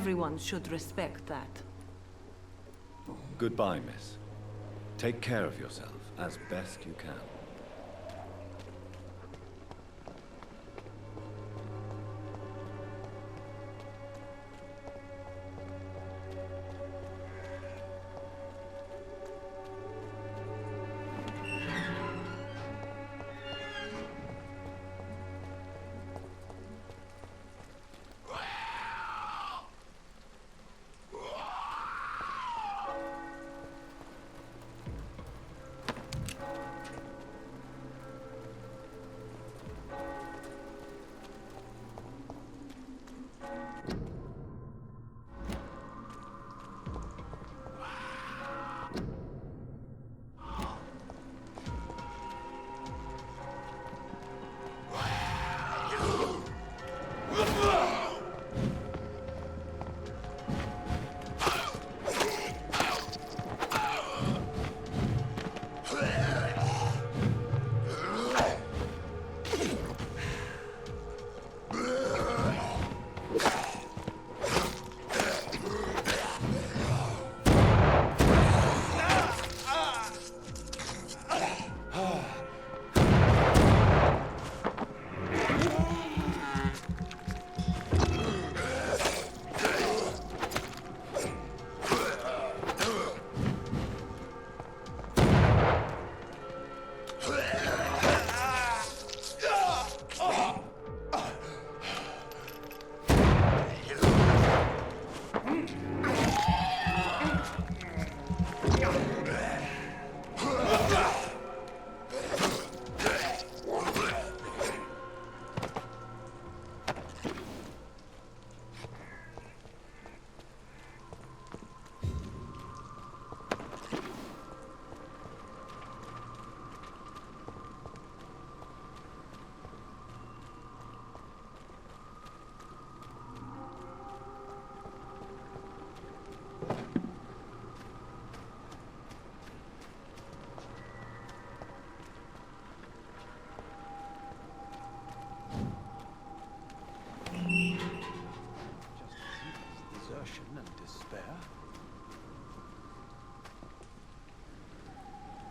Everyone should respect that. Goodbye, miss. Take care of yourself as best you can.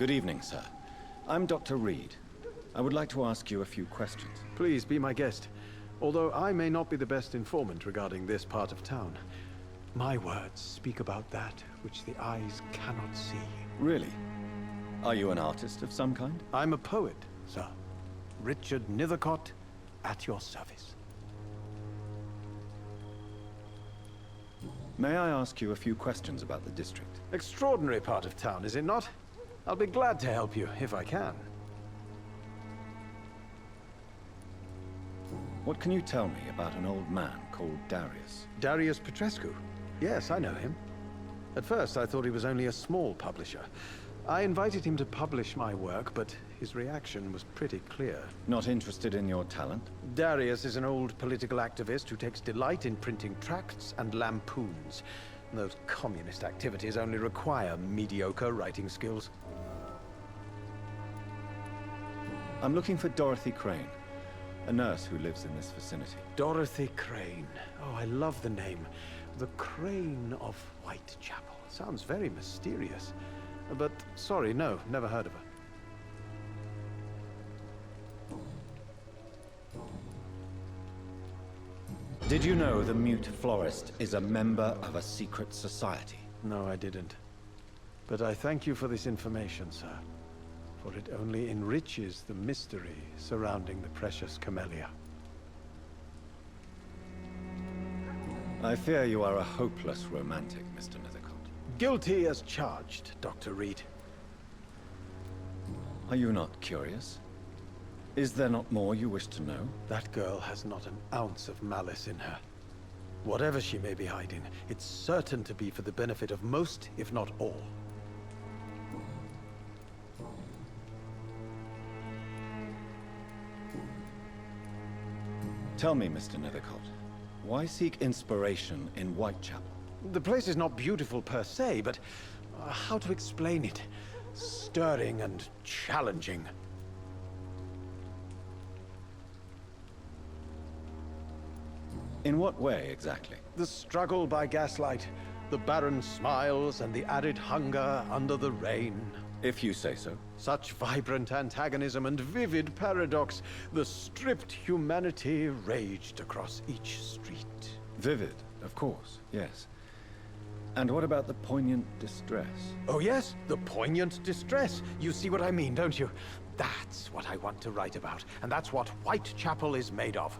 Good evening, sir. I'm Dr. Reed. I would like to ask you a few questions. Please be my guest. Although I may not be the best informant regarding this part of town, my words speak about that which the eyes cannot see. Really? Are you an artist of some kind? I'm a poet, sir. Richard Nethercott, at your service. May I ask you a few questions about the district? Extraordinary part of town, is it not? I'll be glad to help you, if I can. What can you tell me about an old man called Darius? Darius Petrescu? Yes, I know him. At first, I thought he was only a small publisher. I invited him to publish my work, but his reaction was pretty clear. Not interested in your talent? Darius is an old political activist who takes delight in printing tracts and lampoons. Those communist activities only require mediocre writing skills. I'm looking for Dorothy Crane, a nurse who lives in this vicinity. Dorothy Crane. Oh, I love the name. The Crane of Whitechapel. Sounds very mysterious. But, sorry, no, never heard of her. Did you know the Mute Florist is a member of a secret society? No, I didn't. But I thank you for this information, sir. For it only enriches the mystery surrounding the precious camellia. I fear you are a hopeless romantic, Mr. Nethercott. Guilty as charged, Dr. Reed. Are you not curious? Is there not more you wish to know? That girl has not an ounce of malice in her. Whatever she may be hiding, it's certain to be for the benefit of most, if not all. Tell me, Mr. Nethercott, why seek inspiration in Whitechapel? The place is not beautiful per se, but how to explain it? Stirring and challenging. In what way, exactly? The struggle by gaslight, the barren smiles and the added hunger under the rain. If you say so. Such vibrant antagonism and vivid paradox, the stripped humanity raged across each street. Vivid, of course, yes. And what about the poignant distress? Oh yes, the poignant distress. You see what I mean, don't you? That's what I want to write about, and that's what Whitechapel is made of.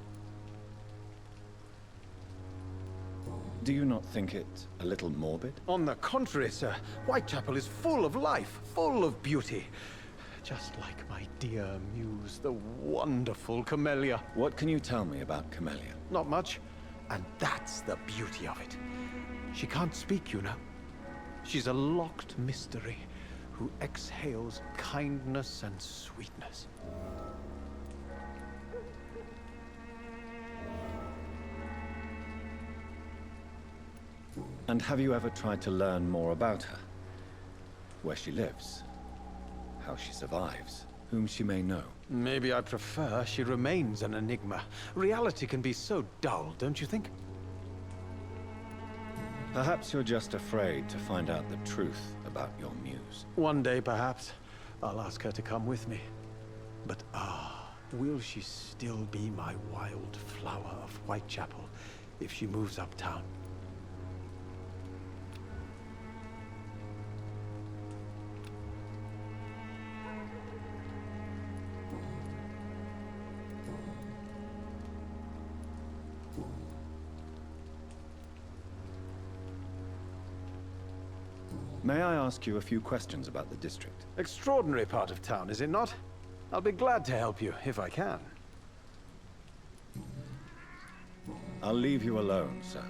Do you not think it a little morbid? On the contrary, sir, Whitechapel is full of life, full of beauty. Just like my dear muse, the wonderful Camellia. What can you tell me about Camellia? Not much, and that's the beauty of it. She can't speak, you know. She's a locked mystery who exhales kindness and sweetness. And have you ever tried to learn more about her? Where she lives? How she survives? Whom she may know? Maybe I prefer she remains an enigma. Reality can be so dull, don't you think? Perhaps you're just afraid to find out the truth about your muse. One day, perhaps, I'll ask her to come with me. But will she still be my wild flower of Whitechapel if she moves uptown? May I ask you a few questions about the district? Extraordinary part of town, is it not? I'll be glad to help you, if I can. I'll leave you alone, sir.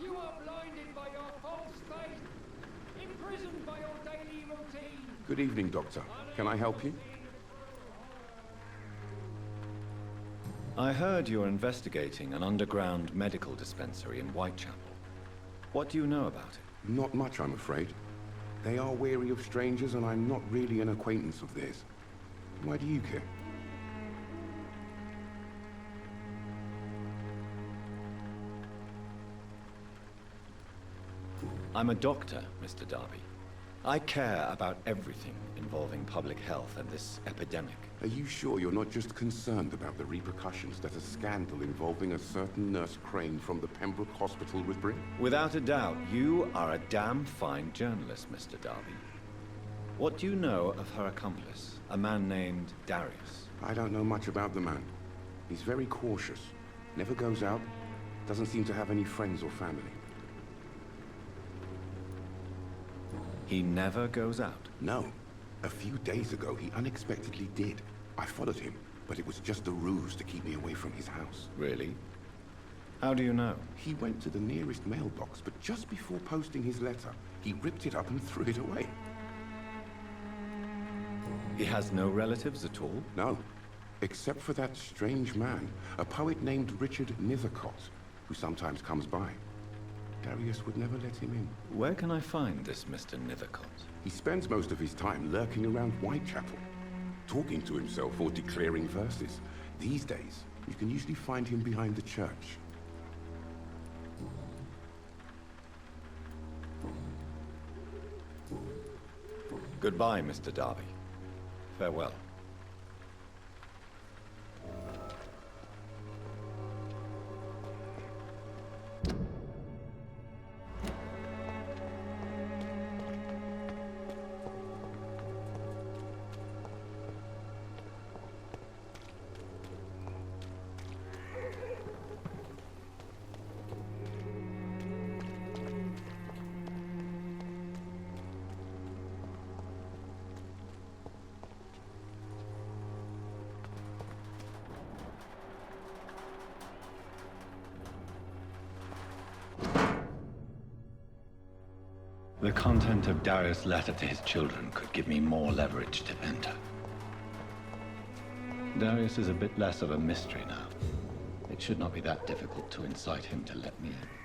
You are blinded by your false faith, imprisoned by your daily routine. Good evening, Doctor. Can I help you? I heard you're investigating an underground medical dispensary in Whitechapel. What do you know about it? Not much, I'm afraid. They are wary of strangers, and I'm not really an acquaintance of theirs. Why do you care? I'm a doctor, Mr. Darby. I care about everything involving public health and this epidemic. Are you sure you're not just concerned about the repercussions that a scandal involving a certain Nurse Crane from the Pembroke Hospital would bring? Without a doubt, you are a damn fine journalist, Mr. Darby. What do you know of her accomplice, a man named Darius? I don't know much about the man. He's very cautious, never goes out, doesn't seem to have any friends or family. He never goes out? No. A few days ago, he unexpectedly did. I followed him, but it was just a ruse to keep me away from his house. Really? How do you know? He went to the nearest mailbox, but just before posting his letter, he ripped it up and threw it away. He has no relatives at all? No. Except for that strange man, a poet named Richard Nethercott, who sometimes comes by. Darius would never let him in. Where can I find this Mr. Nethercott? He spends most of his time lurking around Whitechapel, talking to himself or declaring verses. These days, you can usually find him behind the church. Goodbye, Mr. Darby. Farewell. The content of Darius' letter to his children could give me more leverage to enter. Darius is a bit less of a mystery now. It should not be that difficult to incite him to let me in.